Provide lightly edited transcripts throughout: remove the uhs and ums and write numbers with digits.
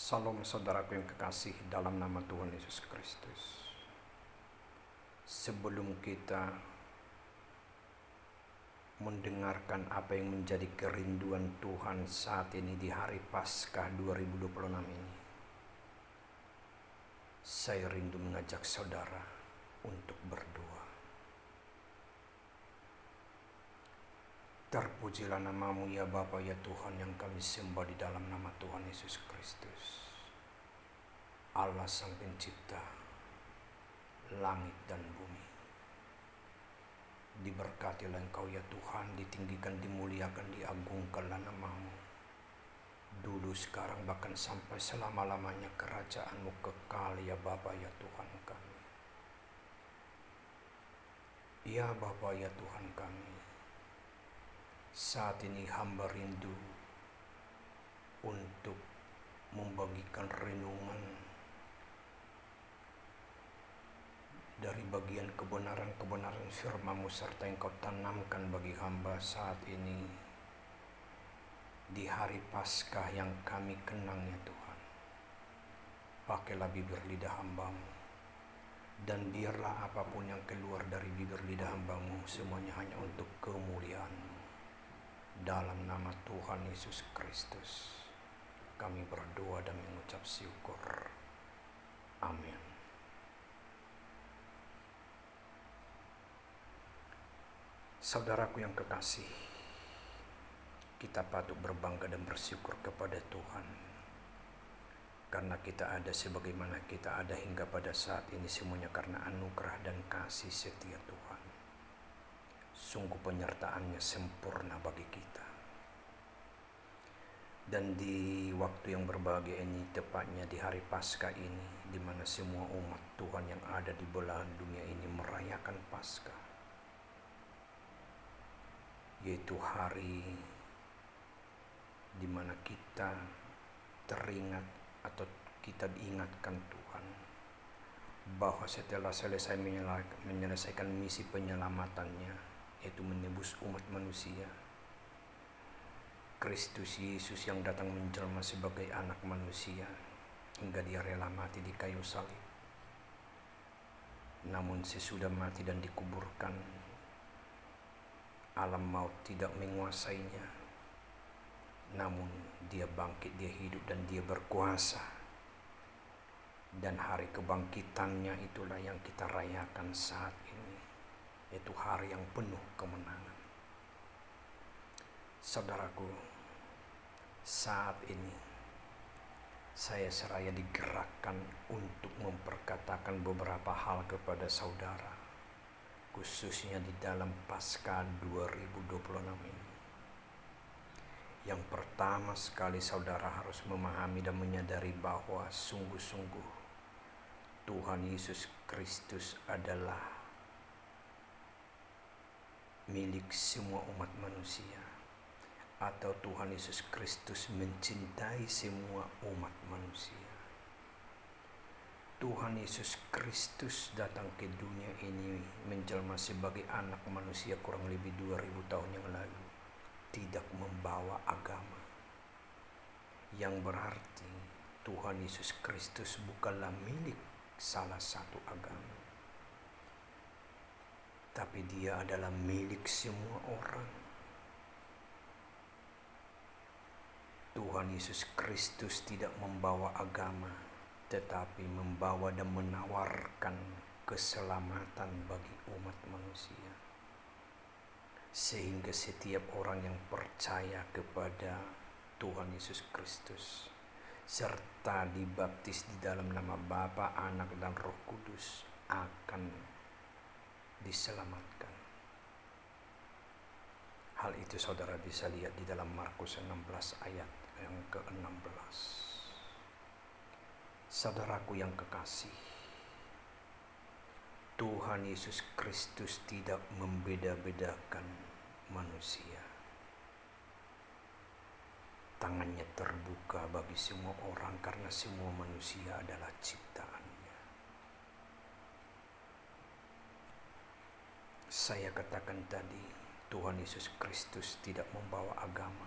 Salam saudaraku yang kekasih dalam nama Tuhan Yesus Kristus. Sebelum kita mendengarkan apa yang menjadi kerinduan Tuhan saat ini di hari Paskah 2026 ini, saya rindu mengajak saudara untuk berdoa. Terpujilah namamu ya Bapa ya Tuhan yang kami sembah di dalam nama Tuhan Yesus Kristus, Allah Sang Pencipta langit dan bumi. Diberkatilah Engkau ya Tuhan, ditinggikan, dimuliakan, diagungkanlah namamu, dulu sekarang bahkan sampai selama-lamanya. Kerajaan-Mu kekal ya Bapa ya Tuhan kami. Ya Bapa ya Tuhan kami, saat ini hamba rindu untuk membagikan renungan dari bagian kebenaran-kebenaran firman-Mu serta Engkau tanamkan bagi hamba saat ini di hari Paskah yang kami kenang ya Tuhan. Pakailah bibir lidah hamba-Mu, dan biarlah apapun yang keluar dari bibir lidah hamba-Mu semuanya hanya untuk kemuliaan-Mu. Dalam nama Tuhan Yesus Kristus kami berdoa dan mengucap syukur. Amin. Saudaraku yang kekasih, kita patut berbangga dan bersyukur kepada Tuhan, karena kita ada sebagaimana kita ada hingga pada saat ini, semuanya karena anugerah dan kasih setia Tuhan. Sungguh penyertaan-Nya sempurna bagi kita. Dan di waktu yang berbahagia ini, tepatnya di hari Paskah ini, di mana semua umat Tuhan yang ada di belahan dunia ini merayakan Paskah, yaitu hari di mana kita teringat atau kita diingatkan Tuhan bahwa setelah selesai menyelesaikan misi penyelamatannya, yaitu menebus umat manusia, Kristus Yesus yang datang menjelma sebagai anak manusia hingga Dia rela mati di kayu salib. Namun sesudah mati dan dikuburkan, alam maut tidak menguasainya, namun Dia bangkit, Dia hidup, dan Dia berkuasa. Dan hari kebangkitannya itulah yang kita rayakan saat ini, yaitu hari yang penuh kemenangan. Saudaraku, saat ini saya seraya digerakkan untuk memperkatakan beberapa hal kepada saudara, khususnya di dalam Paskah 2026 ini. Yang pertama sekali, saudara harus memahami dan menyadari bahwa sungguh-sungguh Tuhan Yesus Kristus adalah milik semua umat manusia, atau Tuhan Yesus Kristus mencintai semua umat manusia. Tuhan Yesus Kristus datang ke dunia ini menjelma sebagai anak manusia kurang lebih 2000 tahun yang lalu, tidak membawa agama, yang berarti Tuhan Yesus Kristus bukanlah milik salah satu agama, tapi Dia adalah milik semua orang. Tuhan Yesus Kristus tidak membawa agama, tetapi membawa dan menawarkan keselamatan bagi umat manusia, sehingga setiap orang yang percaya kepada Tuhan Yesus Kristus serta dibaptis di dalam nama Bapa, Anak, dan Roh Kudus akan diselamatkan. Hal itu saudara bisa lihat di dalam Markus 16 ayat yang ke-16. Saudaraku yang kekasih, Tuhan Yesus Kristus tidak membeda-bedakan manusia. Tangannya terbuka bagi semua orang karena semua manusia adalah ciptaan-Nya. Saya katakan tadi, Tuhan Yesus Kristus tidak membawa agama.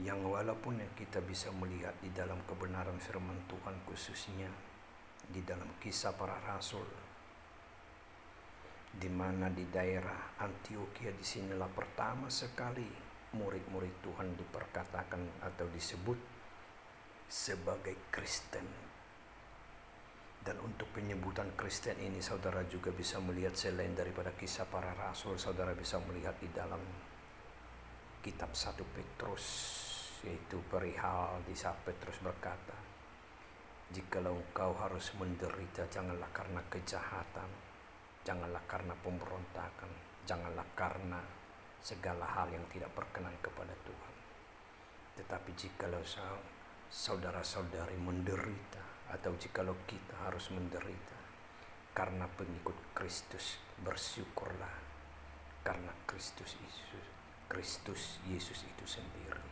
yang walaupun yang kita bisa melihat di dalam kebenaran firman Tuhan, khususnya di dalam Kisah Para Rasul, di mana di daerah Antiokhia disinilah pertama sekali murid-murid Tuhan diperkatakan atau disebut sebagai Kristen. Dan untuk penyebutan Kristen ini, saudara juga bisa melihat selain daripada Kisah Para Rasul, saudara bisa melihat di dalam kitab 1 Petrus, yaitu perihal di saat Petrus berkata, jikalau engkau harus menderita, janganlah karena kejahatan, janganlah karena pemberontakan, janganlah karena segala hal yang tidak berkenan kepada Tuhan. Tetapi jikalau saudara-saudari menderita, atau jikalau kita harus menderita karena pengikut Kristus, bersyukurlah karena Kristus Yesus itu sendiri.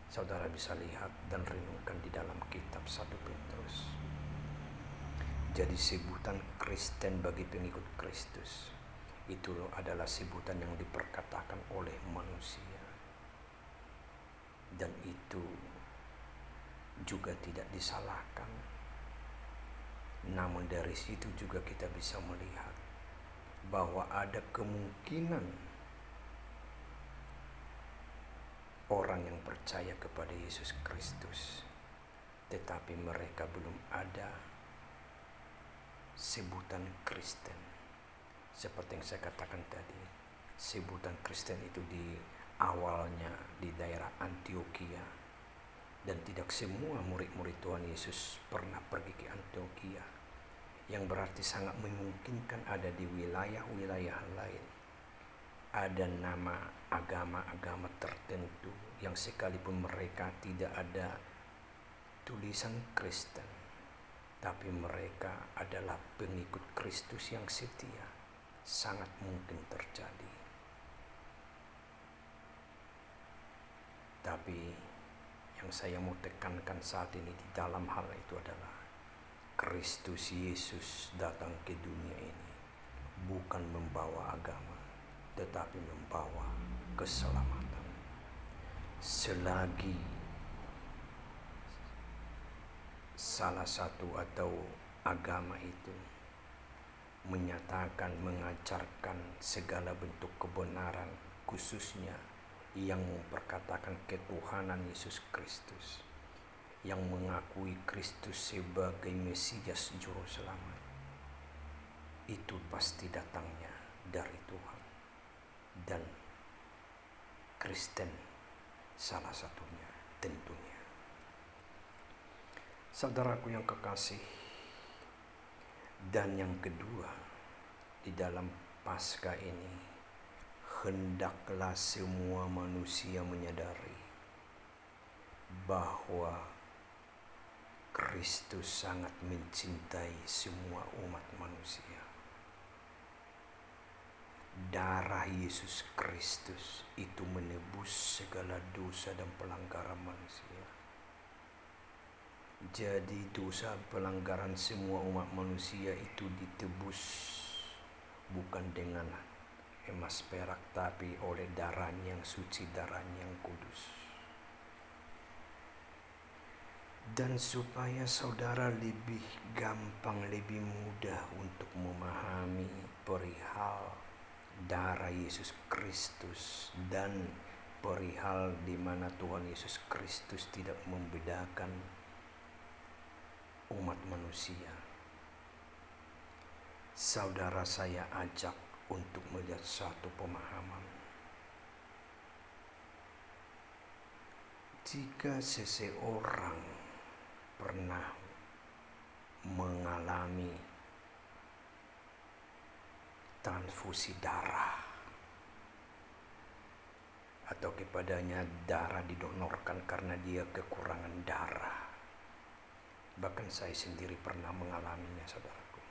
Saudara bisa lihat dan renungkan di dalam kitab 1 Petrus. Jadi sebutan Kristen bagi pengikut Kristus itu adalah sebutan yang diperkatakan oleh manusia, dan itu juga tidak disalahkan. Namun dari situ juga kita bisa melihat bahwa ada kemungkinan orang yang percaya kepada Yesus Kristus, tetapi mereka belum ada sebutan Kristen. Seperti yang saya katakan tadi, sebutan Kristen itu di awalnya di daerah Antiokhia, dan tidak semua murid-murid Tuhan Yesus pernah pergi ke Antiokhia, yang berarti sangat memungkinkan ada di wilayah-wilayah lain ada nama agama-agama tertentu yang sekalipun mereka tidak ada tulisan Kristen, tapi mereka adalah pengikut Kristus yang setia. Sangat mungkin terjadi. Tapi yang saya mau tekankan saat ini di dalam hal itu adalah Kristus Yesus datang ke dunia ini bukan membawa agama, tetapi membawa keselamatan. Selagi salah satu atau agama itu menyatakan, mengajarkan segala bentuk kebenaran, khususnya yang memperkatakan ketuhanan Yesus Kristus, yang mengakui Kristus sebagai Mesias Juru Selamat, itu pasti datangnya dari Tuhan. Dan Kristen salah satunya tentunya. Saudaraku yang kekasih, dan yang kedua, di dalam Paskah ini hendaklah semua manusia menyadari bahwa Kristus sangat mencintai semua umat manusia. Darah Yesus Kristus itu menebus segala dosa dan pelanggaran manusia. Jadi dosa pelanggaran semua umat manusia itu ditebus bukan dengan emas perak, tapi oleh darahnya yang suci, darahnya yang kudus. Dan supaya saudara lebih gampang, lebih mudah untuk memahami perihal darah Yesus Kristus dan perihal di mana Tuhan Yesus Kristus tidak membedakan umat manusia, saudara saya ajak untuk melihat satu pemahaman. Jika seseorang pernah mengalami transfusi darah, atau kepadanya darah didonorkan karena dia kekurangan darah, bahkan saya sendiri pernah mengalaminya, saudaraku.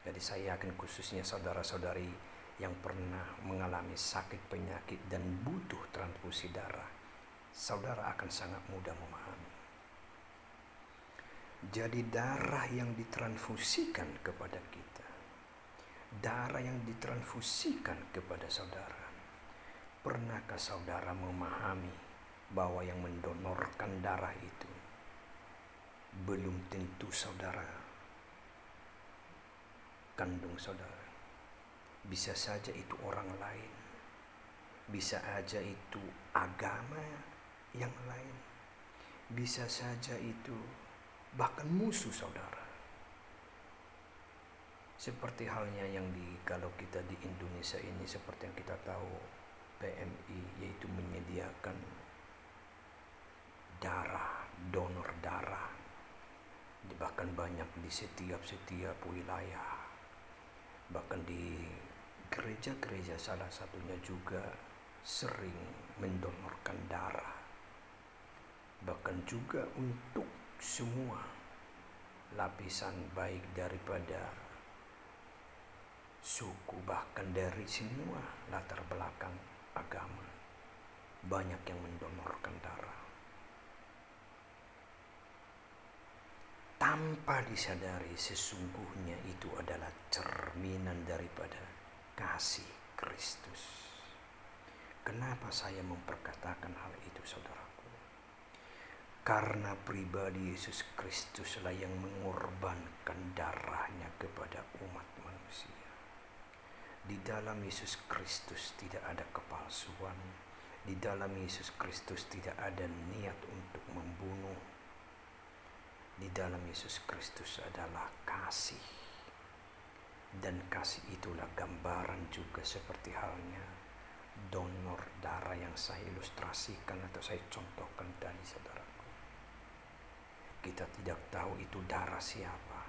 Jadi saya yakin khususnya saudara-saudari yang pernah mengalami sakit penyakit dan butuh transfusi darah, saudara akan sangat mudah memahami. Jadi darah yang ditransfusikan kepada kita, darah yang ditransfusikan kepada saudara, pernahkah saudara memahami bahwa yang mendonorkan darah itu belum tentu saudara kandung saudara. Bisa saja itu orang lain, bisa aja itu agama yang lain, bisa saja itu bahkan musuh saudara. Seperti halnya yang kalau kita di Indonesia ini, seperti yang kita tahu PMI, yaitu menyediakan darah, donor darah, bahkan banyak di setiap wilayah, bahkan di gereja-gereja salah satunya juga sering mendonorkan darah, bahkan juga untuk semua lapisan, baik daripada suku, bahkan dari semua latar belakang agama, banyak yang mendonorkan darah tanpa disadari sesungguhnya itu adalah cerminan daripada kasih Kristus. Kenapa saya memperkatakan hal itu, saudaraku? Karena pribadi Yesus Kristuslah yang mengorbankan darahnya kepada umat manusia. Di dalam Yesus Kristus tidak ada kepalsuan. Di dalam Yesus Kristus tidak ada niat untuk membunuh. Di dalam Yesus Kristus adalah kasih. Dan kasih itulah gambaran juga seperti halnya donor darah yang saya ilustrasikan atau saya contohkan tadi, saudaraku. Kita tidak tahu itu darah siapa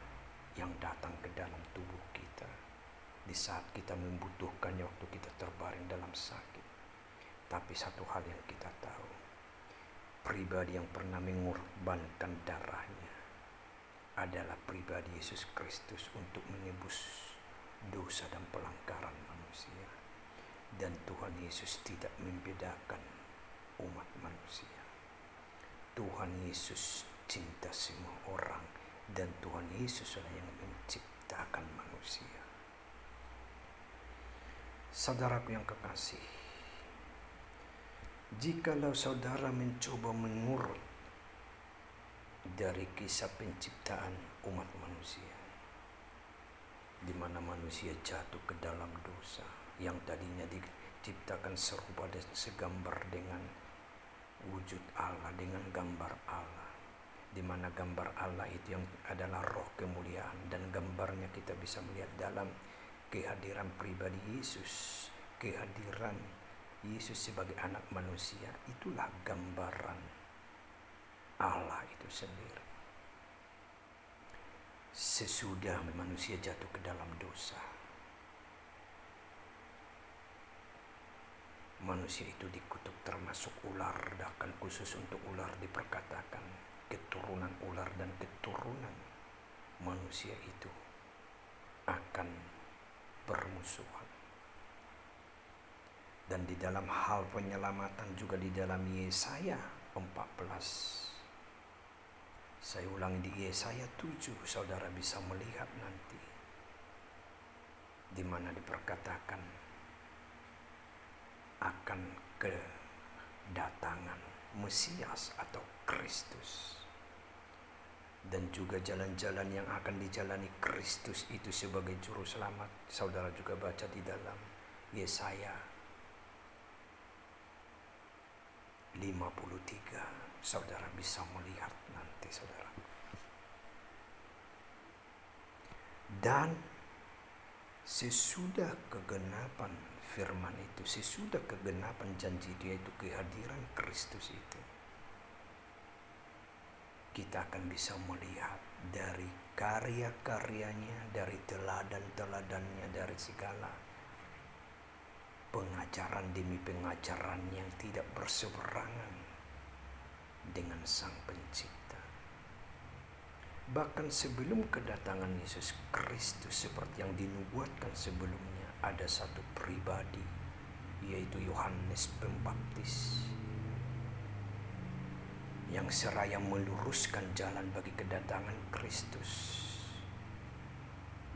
yang datang ke dalam tubuh kita di saat kita membutuhkannya, waktu kita terbaring dalam sakit. Tapi satu hal yang kita tahu, pribadi yang pernah mengorbankan darahnya adalah pribadi Yesus Kristus untuk menebus dosa dan pelanggaran manusia. Dan Tuhan Yesus tidak membedakan umat manusia. Tuhan Yesus cinta semua orang, dan Tuhan Yesuslah yang menciptakan manusia. Saudaraku yang kekasih, jikalau saudara mencoba mengurut dari kisah penciptaan umat manusia, di mana manusia jatuh ke dalam dosa, yang tadinya diciptakan serupa dan segambar dengan wujud Allah, dengan gambar Allah, di mana gambar Allah itu yang adalah roh kemuliaan, dan gambarnya kita bisa melihat dalam kehadiran pribadi Yesus, kehadiran Yesus sebagai anak manusia. Itulah gambaran Allah itu sendiri. Sesudah manusia jatuh ke dalam dosa, manusia itu dikutuk, termasuk ular. Bahkan khusus untuk ular diperkatakan keturunan ular dan keturunan manusia itu akan bermusuhan. Dan di dalam hal penyelamatan juga di dalam Yesaya 14, saya ulangi, di Yesaya 7 saudara bisa melihat nanti, di mana diperkatakan akan kedatangan Mesias atau Kristus, dan juga jalan-jalan yang akan dijalani Kristus itu sebagai juru selamat. Saudara juga baca di dalam Yesaya 53, saudara bisa melihat nanti, saudara. Dan sesudah kegenapan firman itu, sesudah kegenapan janji Dia itu, kehadiran Kristus itu, kita akan bisa melihat dari karya-karyanya, dari teladan-teladannya, dari segala pengajaran demi pengajaran yang tidak berseberangan dengan Sang Pencipta. Bahkan sebelum kedatangan Yesus Kristus, seperti yang dinubuatkan sebelumnya, ada satu pribadi, yaitu Yohanes Pembaptis, yang seraya meluruskan jalan bagi kedatangan Kristus.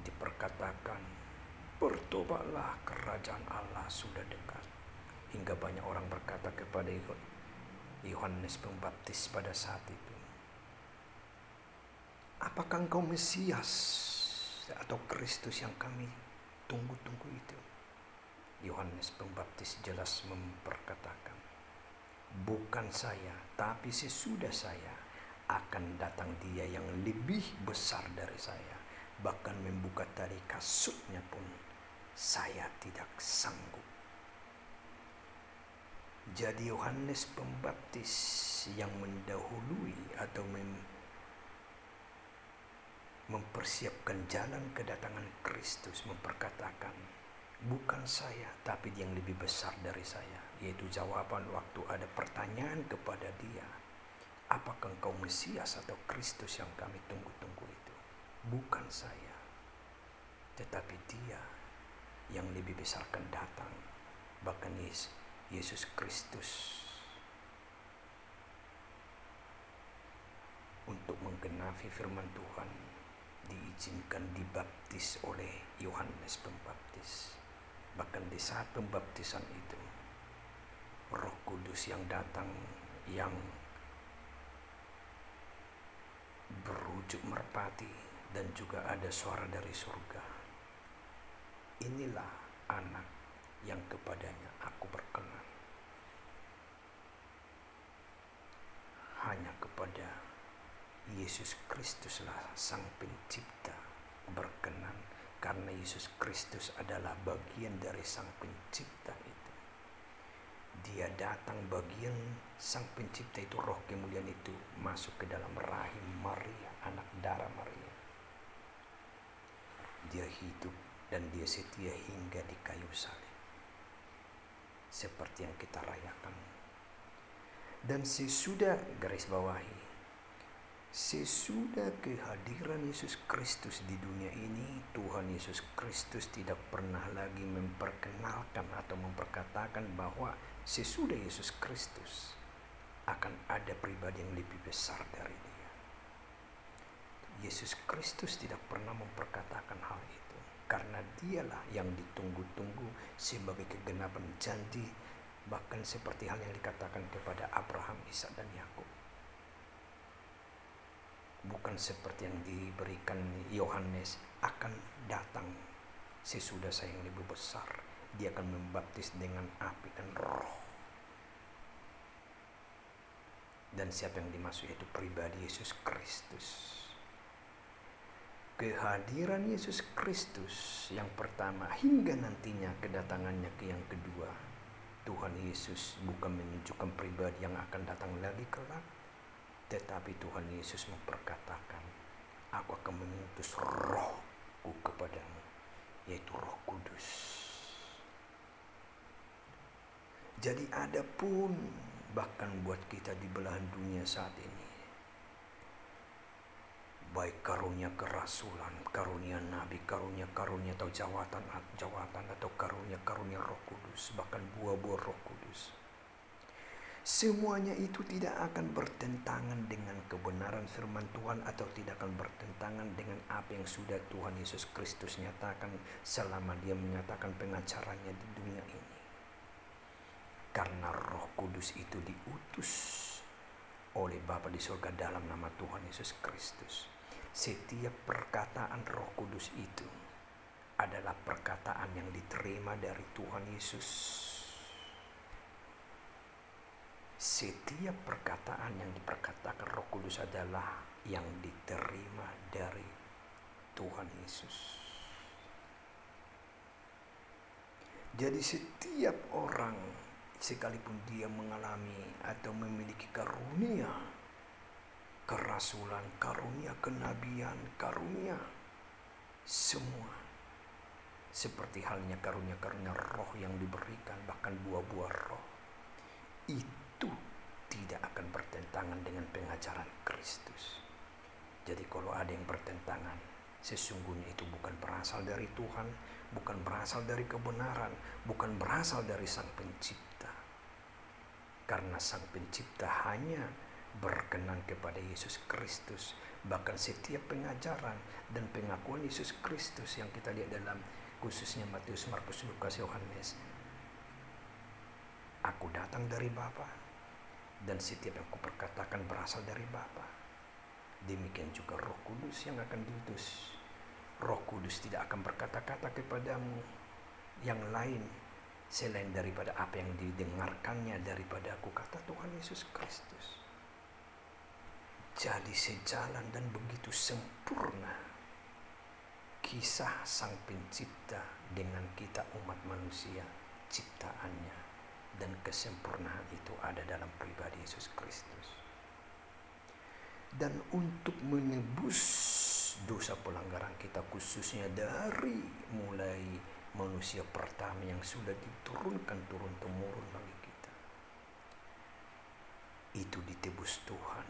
Diperkatakan, bertobatlah, kerajaan Allah sudah dekat. Hingga banyak orang berkata kepada Yohanes Pembaptis pada saat itu. Apakah engkau Mesias atau Kristus yang kami tunggu-tunggu itu? Yohanes Pembaptis jelas memperkatakan, bukan saya, tapi sesudah saya akan datang Dia yang lebih besar dari saya. Bahkan membuka tali kasutnya pun saya tidak sanggup. Jadi Yohanes Pembaptis yang mendahului atau mempersiapkan jalan kedatangan Kristus memperkatakan, bukan saya, tapi Dia yang lebih besar dari saya. Yaitu jawaban waktu ada pertanyaan kepada Dia, apakah engkau Mesias atau Kristus yang kami tunggu-tunggu itu? Bukan saya, tetapi Dia yang lebih besar akan datang. Bahkan Yesus Kristus untuk menggenapi firman Tuhan diizinkan dibaptis oleh Yohanes Pembaptis. Bahkan di saat pembaptisan itu, Roh Kudus yang datang yang berujuk merpati, dan juga ada suara dari surga. Inilah anak yang kepadanya aku berkenan. Hanya kepada Yesus Kristuslah Sang Pencipta berkenan, karena Yesus Kristus adalah bagian dari Sang Pencipta itu. Dia datang bagian Sang Pencipta itu, Roh kemuliaan itu masuk ke dalam rahim Maria, anak darah Maria. Dia hidup dan Dia setia hingga di kayu salib, seperti yang kita rayakan. Dan sesudah, garis bawahi, sesudah kehadiran Yesus Kristus di dunia ini, Tuhan Yesus Kristus tidak pernah lagi memperkenalkan atau memperkatakan bahwa sesudah Yesus Kristus akan ada pribadi yang lebih besar dari Dia. Yesus Kristus tidak pernah memperkatakan hal itu, karena Dialah yang ditunggu-tunggu sebagai kegenapan janji, bahkan seperti hal yang dikatakan kepada Abraham, Ishak, dan Yakub. Bukan seperti yang diberikan Yohanes, akan datang sesudah saya yang lebih besar. Dia akan membaptis dengan api dan roh. Dan siapa yang dimaksud itu pribadi Yesus Kristus. Kehadiran Yesus Kristus yang pertama hingga nantinya kedatangannya ke yang kedua, Tuhan Yesus bukan menunjukkan pribadi yang akan datang lagi kelak, tetapi Tuhan Yesus memperkatakan, aku akan mengutus Rohku kepadamu, yaitu Roh Kudus. Jadi ada pun bahkan buat kita di belahan dunia saat ini, baik karunia kerasulan, karunia nabi, karunia atau jawatan atau karunia Roh Kudus, bahkan buah-buah Roh Kudus. Semuanya itu tidak akan bertentangan dengan kebenaran firman Tuhan atau tidak akan bertentangan dengan apa yang sudah Tuhan Yesus Kristus nyatakan selama Dia menyatakan pengacaranya di dunia ini. Karena Roh Kudus itu diutus oleh Bapa di surga dalam nama Tuhan Yesus Kristus. Setiap perkataan Roh Kudus itu adalah perkataan yang diterima dari Tuhan Yesus. Setiap perkataan yang diperkatakan Roh Kudus adalah yang diterima dari Tuhan Yesus. Jadi setiap orang, sekalipun dia mengalami atau memiliki karunia kerasulan, karunia kenabian, karunia semua, seperti halnya karunia-karunia roh yang diberikan, bahkan buah-buah roh, itu tidak akan bertentangan dengan pengajaran Kristus. Jadi kalau ada yang bertentangan, sesungguhnya itu bukan berasal dari Tuhan, bukan berasal dari kebenaran, bukan berasal dari Sang Pencipta. Karena Sang Pencipta hanya berkenan kepada Yesus Kristus. Bahkan setiap pengajaran dan pengakuan Yesus Kristus yang kita lihat dalam khususnya Matius, Markus, Lukas, Yohanes, aku datang dari Bapa, dan setiap yang kuperkatakan berasal dari Bapa. Demikian juga Roh Kudus yang akan diutus. Roh Kudus tidak akan berkata-kata kepadamu yang lain selain daripada apa yang didengarkannya daripada aku, kata Tuhan Yesus Kristus. Jadi sejalan dan begitu sempurna kisah Sang Pencipta dengan kita umat manusia ciptaannya, dan kesempurnaan itu ada dalam pribadi Yesus Kristus. Dan untuk menebus dosa pelanggaran kita, khususnya dari mulai manusia pertama yang sudah diturunkan turun-temurun bagi kita, itu ditebus Tuhan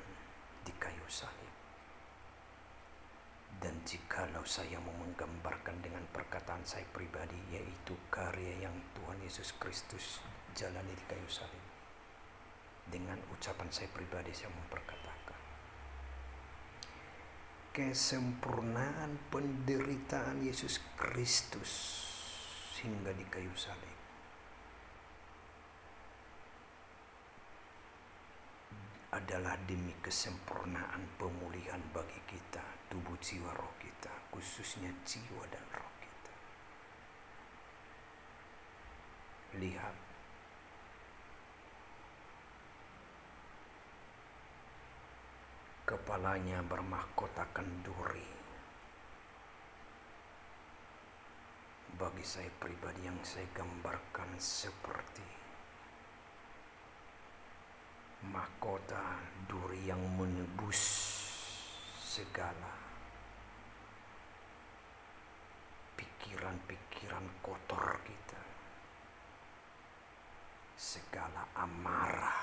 di kayu salib. Dan jikalau saya mau menggambarkan dengan perkataan saya pribadi, yaitu karya yang Tuhan Yesus Kristus jalani di kayu salib, dengan ucapan saya pribadi saya memperkatakan kesempurnaan penderitaan Yesus Kristus hingga di kayu salib adalah demi kesempurnaan pemulihan bagi kita, tubuh, jiwa, roh kita, khususnya jiwa dan roh kita. Lihat, kepalanya bermahkotakan duri. Bagi saya pribadi yang saya gambarkan seperti mahkota duri yang menebus segala pikiran-pikiran kotor kita, segala amarah,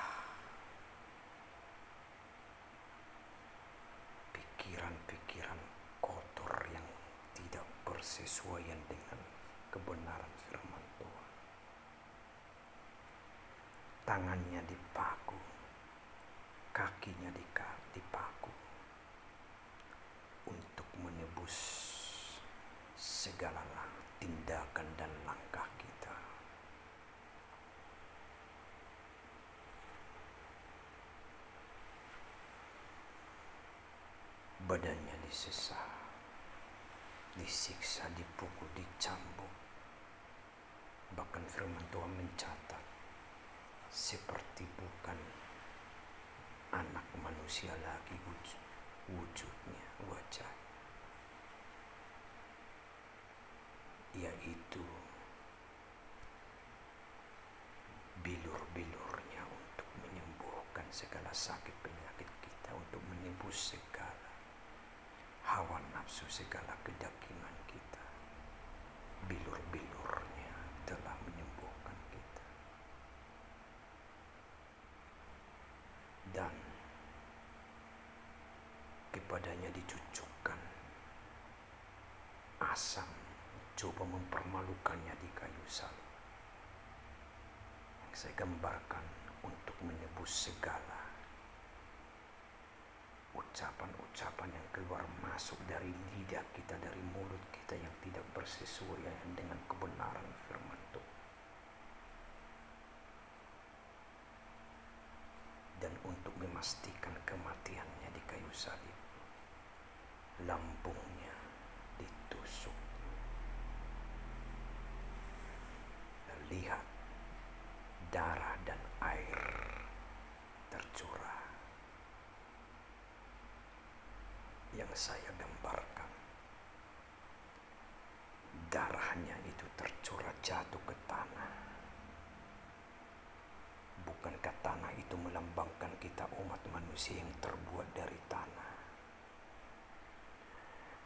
pikiran-pikiran kotor yang tidak bersesuaian dengan kebenaran firman Tuhan. Tangannya dipaku, kakinya dipaku untuk menebus segala tindakan dan langkah kita. Badannya disesah, disiksa, dipukul, dicambuk. Bahkan firman Tuhan mencatat seperti bukan anak manusia lagi wujudnya, wajah, yaitu bilur-bilurnya untuk menyembuhkan segala sakit penyakit kita, untuk menebus segala hawa nafsu, segala kedagingan kita. Bilur-bilurnya telah menyembuhkan kita. Dan kepadanya dicucukkan asam, coba mempermalukannya di kayu salib. Yang saya gambarkan untuk menebus segala ucapan-ucapan yang keluar masuk dari lidah kita, dari mulut kita yang tidak bersesuaian dengan kebenaran firman Tuhan. Dan untuk memastikan kematiannya di kayu salib, lambungnya ditusuk. Dan lihat, darah dan air tercurah. Yang saya gambarkan, darahnya itu tercurah jatuh ke tanah. Bukankah tanah itu melambangkan kita umat manusia yang terbuat dari tanah?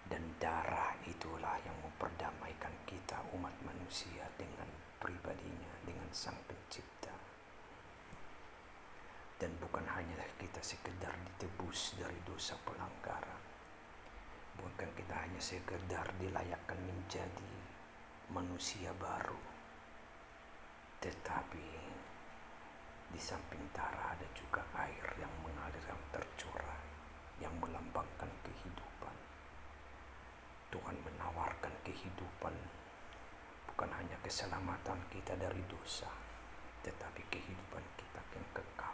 Dan darah itulah yang memperdamaikan kita umat manusia dengan pribadinya, dengan Sang Pencipta. Dan bukan hanya kita sekedar ditebus dari dosa pelanggaran, bukan kita hanya sekedar dilayakkan menjadi manusia baru, tetapi di samping darah ada juga air yang mengalir, yang tercurah, yang melambangkan kehidupan. Tuhan menawarkan kehidupan, bukan hanya keselamatan kita dari dosa, tetapi kehidupan kita yang kekal.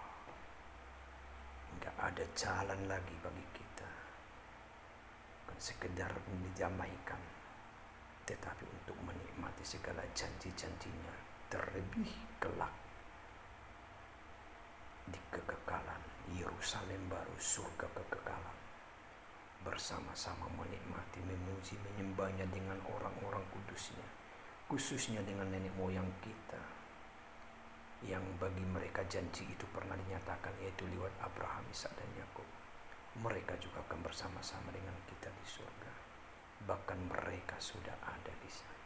ada jalan lagi bagi kita, bukan sekedar mendamaikan, tetapi untuk menikmati segala janji-janjinya, terlebih kelak di kekekalan Yerusalem baru, surga kekekalan, bersama-sama menikmati, memuji, menyembahnya dengan orang-orang kudusnya, khususnya dengan nenek moyang kita, yang bagi mereka janji itu pernah dinyatakan, yaitu lewat Abraham, Ishak dan Yakub. Mereka juga akan bersama-sama dengan kita di surga. Bahkan mereka sudah ada di sana.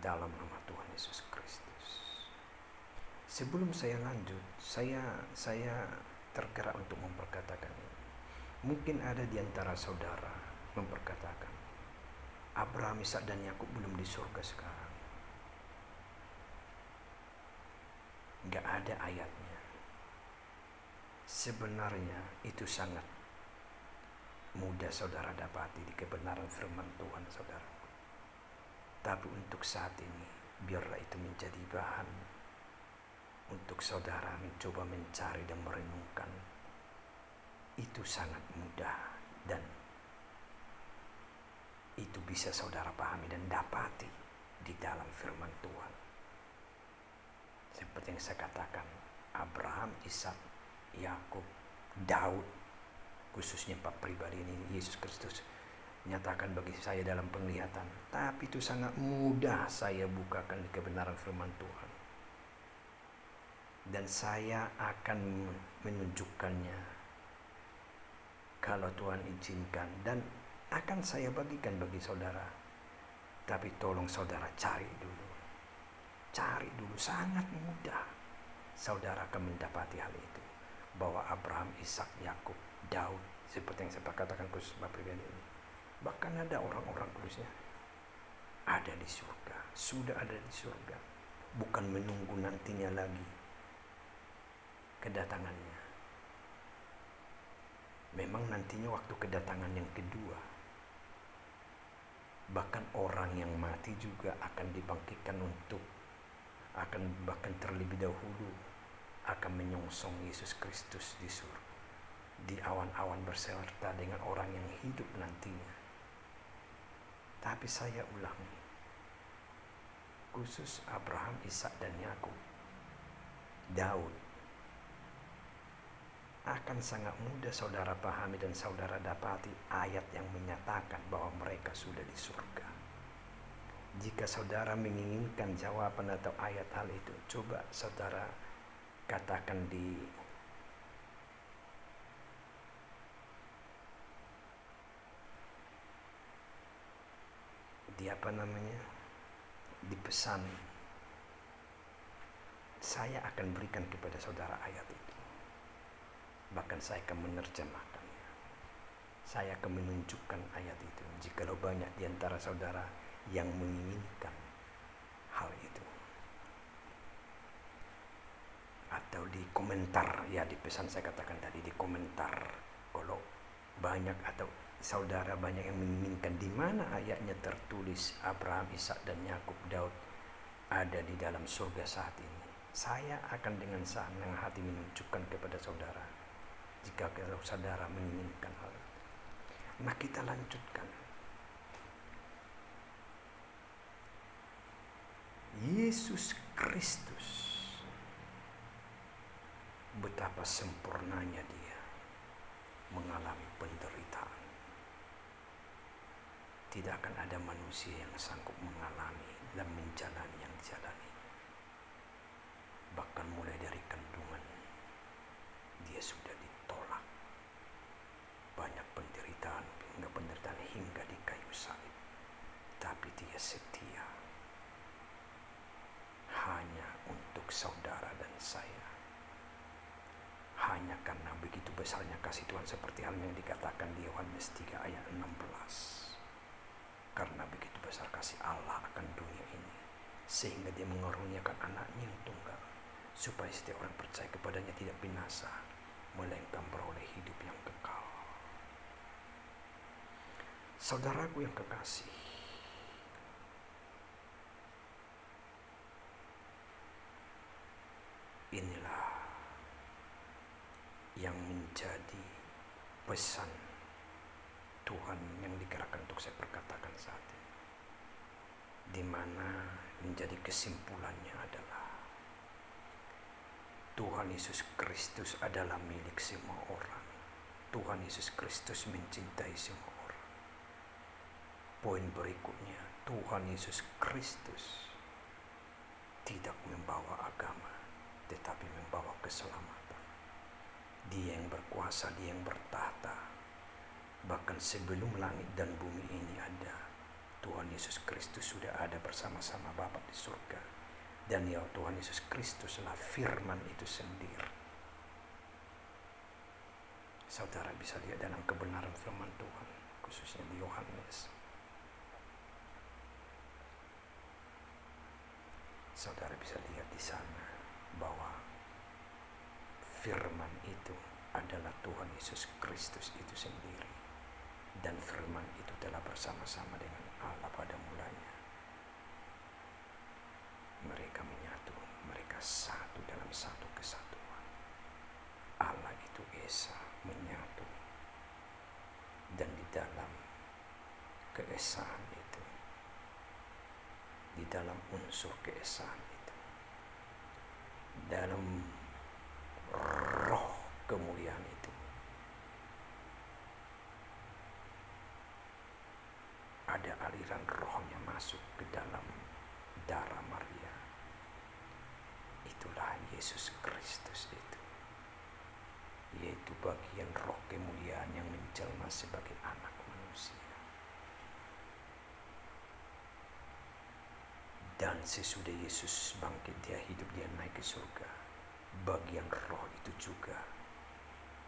Dalam nama Tuhan Yesus Kristus. Sebelum saya lanjut, saya tergerak untuk memperkatakan ini. Mungkin ada di antara saudara memperkatakan, Abraham, Ishak dan Yakub belum di surga sekarang. Gak ada ayatnya. Sebenarnya itu sangat mudah saudara dapati di kebenaran firman Tuhan, saudara. Tapi untuk saat ini, biarlah itu menjadi bahan untuk saudara mencoba mencari dan merenungkan. Itu sangat mudah dan itu bisa saudara pahami dan dapati di dalam firman Tuhan. Seperti yang saya katakan, Abraham, Ishak, Yakub, Daud, khususnya empat pribadi ini Yesus Kristus nyatakan bagi saya dalam penglihatan. Tapi itu sangat mudah saya bukakan di kebenaran firman Tuhan. Dan saya akan menunjukkannya kalau Tuhan izinkan, dan akan saya bagikan bagi saudara. Tapi tolong saudara cari dulu. Cari dulu, sangat mudah. Saudara akan mendapati hal itu. Bahwa Abraham, Ishak, Yakub, Daud, seperti yang saya katakan khusus bab pribadi ini. Bahkan ada orang-orang kudusnya ada di surga, sudah ada di surga. Bukan menunggu nantinya lagi kedatangannya. Memang nantinya waktu kedatangan yang kedua, bahkan orang yang mati juga akan dibangkitkan untuk bahkan terlebih dahulu akan menyongsong Yesus Kristus di surga, di awan-awan berserta dengan orang yang hidup nantinya. Tapi saya ulangi, khusus Abraham, Ishak dan Yakub, Daud, akan sangat mudah saudara pahami dan saudara dapati ayat yang menyatakan bahwa mereka sudah di surga. Jika saudara menginginkan jawaban atau ayat hal itu, coba saudara katakan di pesan. Saya akan berikan kepada saudara ayat itu. Bahkan saya akan menerjemahkannya. Saya akan menunjukkan ayat itu. Jikalau banyak di antara saudara yang menginginkan hal itu. Atau di komentar, ya di pesan saya katakan tadi, di komentar. Kalau banyak atau saudara banyak yang menginginkan di mana ayatnya tertulis Abraham, Ishak dan Yakub, Daud ada di dalam surga saat ini, saya akan dengan senang hati menunjukkan kepada saudara jika kalau saudara menginginkan hal itu. Nah, kita lanjutkan. Yesus Kristus, betapa sempurnanya dia mengalami penderitaan. Tidak akan ada manusia yang sanggup mengalami dan menjalani yang dijalaninya. Bahkan mulai dari kandungan, dia sudah ditolak. Banyak penderitaan hingga di kayu salib. Tapi dia setia. Hanya untuk saudara dan saya. Hanya karena begitu besarnya kasih Tuhan, seperti halnya yang dikatakan di Yohanes 3 ayat 16. Karena begitu besar kasih Allah akan dunia ini, sehingga dia mengaruniakan anaknya yang tunggal, supaya setiap orang percaya kepadanya tidak binasa, melainkan beroleh hidup yang kekal. Saudaraku yang kekasih, inilah yang menjadi pesan Tuhan yang digerakkan untuk saya perkatakan saat ini, di mana menjadi kesimpulannya adalah Tuhan Yesus Kristus adalah milik semua orang. Tuhan Yesus Kristus mencintai semua orang. Poin berikutnya, Tuhan Yesus Kristus tidak membawa agama, tetapi membawa keselamatan. Dia yang berkuasa, dia yang bertahta. Bahkan sebelum langit dan bumi ini ada, Tuhan Yesus Kristus sudah ada bersama-sama Bapa di surga. Dan ya Tuhan Yesus Kristuslah firman itu sendiri. Saudara bisa lihat dalam kebenaran firman Tuhan, khususnya di Yohanes. Saudara bisa lihat di sana bahwa firman itu adalah Tuhan Yesus Kristus itu sendiri. Dan firman itu telah bersama-sama dengan Allah pada mulanya. Mereka menyatu, mereka satu dalam satu kesatuan. Allah itu Esa menyatu. Dan di dalam keesaan itu, di dalam unsur keesaan itu, dalam roh kemuliaan itu, ada aliran rohnya masuk ke dalam darah Maria. Itulah Yesus Kristus itu, yaitu bagian roh kemuliaan yang menjelma sebagai anak manusia. Dan sesudah Yesus bangkit, dia hidup, dia naik ke surga. Bagian roh itu juga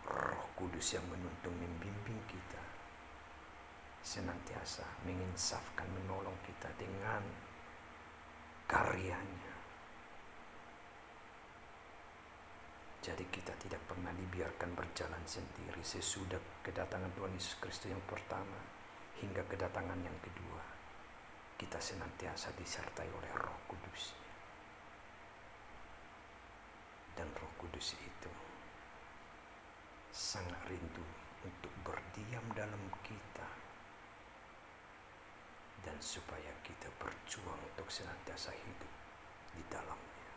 Roh Kudus yang menuntun membimbing kita, senantiasa menginsafkan, menolong kita dengan karyanya. Jadi kita tidak pernah dibiarkan berjalan sendiri sesudah kedatangan Tuhan Yesus Kristus yang pertama hingga kedatangan yang kedua. Kita senantiasa disertai oleh Roh Kudus. Dan Roh Kudus itu sangat rindu untuk berdiam dalam kita, dan supaya kita berjuang untuk senantiasa hidup di dalamnya.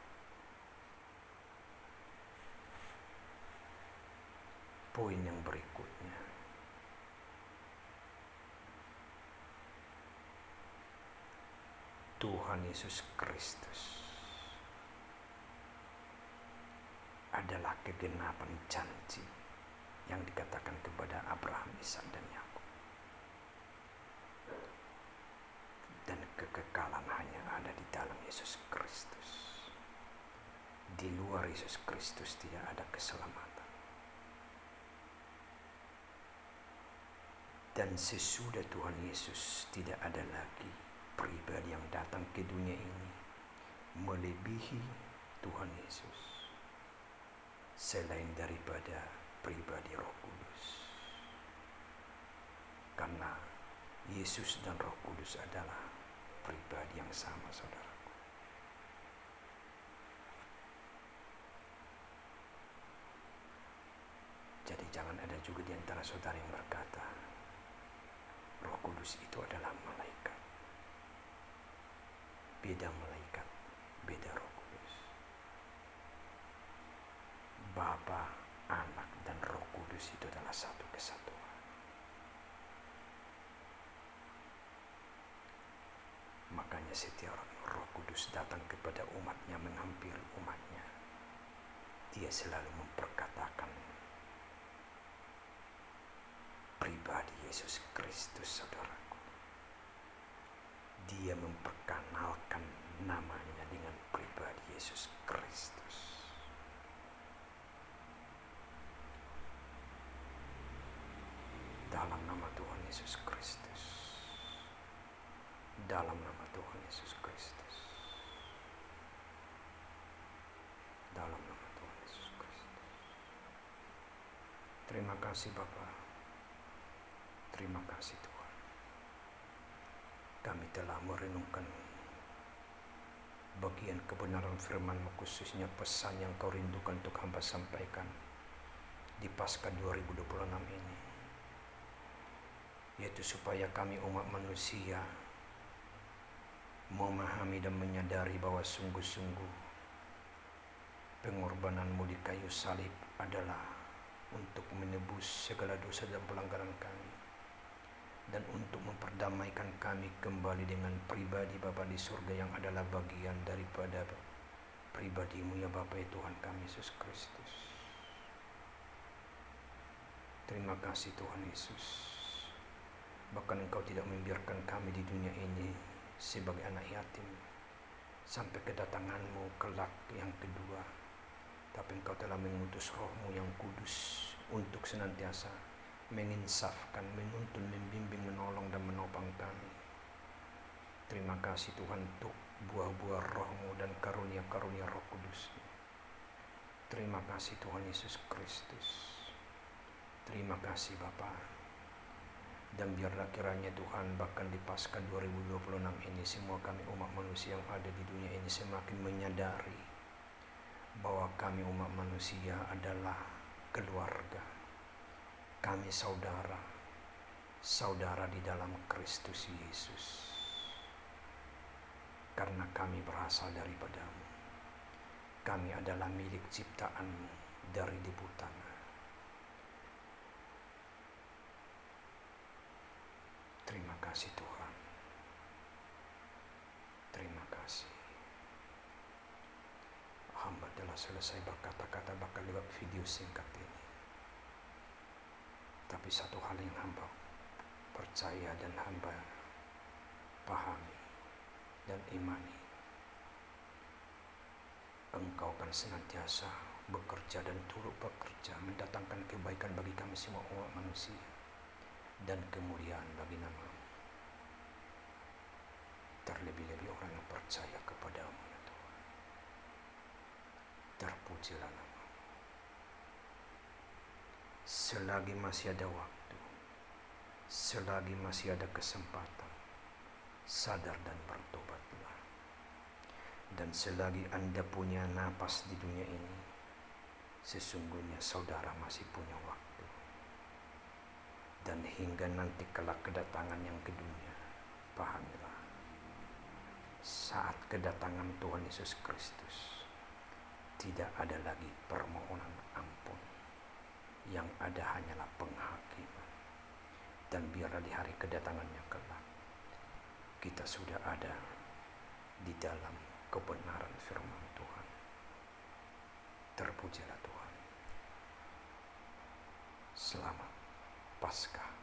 Poin yang berikutnya, Tuhan Yesus Kristus adalah kegenapan janji yang dikatakan kepada Abraham, Ishak, dan Yakub. Dan kekekalan hanya ada di dalam Yesus Kristus. Di luar Yesus Kristus tidak ada keselamatan. Dan sesudah Tuhan Yesus tidak ada lagi pribadi yang datang ke dunia ini melebihi Tuhan Yesus selain daripada pribadi Roh Kudus. Karena Yesus dan Roh Kudus adalah pribadi yang sama, saudaraku. Jadi jangan ada juga di antara saudara yang berkata Roh Kudus itu adalah malaikat. Beda malaikat, beda Roh Kudus. Bapa, Anak, dan Roh Kudus itu adalah satu kesatuan. Makanya setiap Roh Kudus datang kepada umatnya, menghampiri umatnya, dia selalu memperkatakan pribadi Yesus Kristus, saudaraku. Dia memperkenalkan namanya dengan pribadi Yesus Kristus. Dalam nama Tuhan Yesus Kristus. Dalam nama Tuhan Yesus Kristus. Dalam nama Tuhan Yesus Kristus. Terima kasih Bapa. Terima kasih Tuhan. Kami telah merenungkan bagian kebenaran firman-Mu, khususnya pesan yang Kau rindukan untuk hamba sampaikan di Paskah 2026 ini, yaitu supaya kami umat manusia memahami dan menyadari bahwa sungguh-sungguh pengorbananmu di kayu salib adalah untuk menebus segala dosa dan pelanggaran kami, dan untuk memperdamaikan kami kembali dengan pribadi Bapa di surga yang adalah bagian daripada pribadimu ya Bapa ya Tuhan kami Yesus Kristus. Terima kasih Tuhan Yesus. Bahkan Engkau tidak membiarkan kami di dunia ini sebagai anak yatim sampai kedatanganmu kelak yang kedua, tapi Engkau telah mengutus Roh-Mu yang kudus untuk senantiasa menginsafkan, menuntun, membimbing, menolong dan menopang kami. Terima kasih Tuhan untuk buah-buah Roh-Mu dan karunia-karunia Roh Kudus. Terima kasih Tuhan Yesus Kristus. Terima kasih Bapa. Dan biarlah kiranya Tuhan bahkan di Paskah 2026 ini semua kami umat manusia yang ada di dunia ini semakin menyadari bahwa kami umat manusia adalah keluarga. Kami saudara di dalam Kristus Yesus. Karena kami berasal daripada-Mu. Kami adalah milik ciptaan-Mu dari debu tanah. Terima kasih Tuhan. Terima kasih. Hamba telah selesai berkata-kata bakal lewat video singkat ini. Tapi satu hal yang hamba percaya dan hamba pahami dan imani, Engkau akan senantiasa bekerja dan turut bekerja mendatangkan kebaikan bagi kami semua umat manusia dan kemuliaan bagi nama-Mu. Terlebih-lebih orang yang percaya kepada-Mu ya Tuhan. Terpujilah nama-Mu. Selagi masih ada waktu, selagi masih ada kesempatan, sadar dan bertobatlah. Dan selagi Anda punya napas di dunia ini, sesungguhnya saudara masih punya waktu. Dan hingga nanti kelak kedatangan yang kedua, pahamilah, saat kedatangan Tuhan Yesus Kristus, tidak ada lagi permohonan ampun. Yang ada hanyalah penghakiman. Dan biarlah di hari kedatangannya kelak, kita sudah ada di dalam kebenaran firman Tuhan. Terpujilah Tuhan. Selamat Paskah.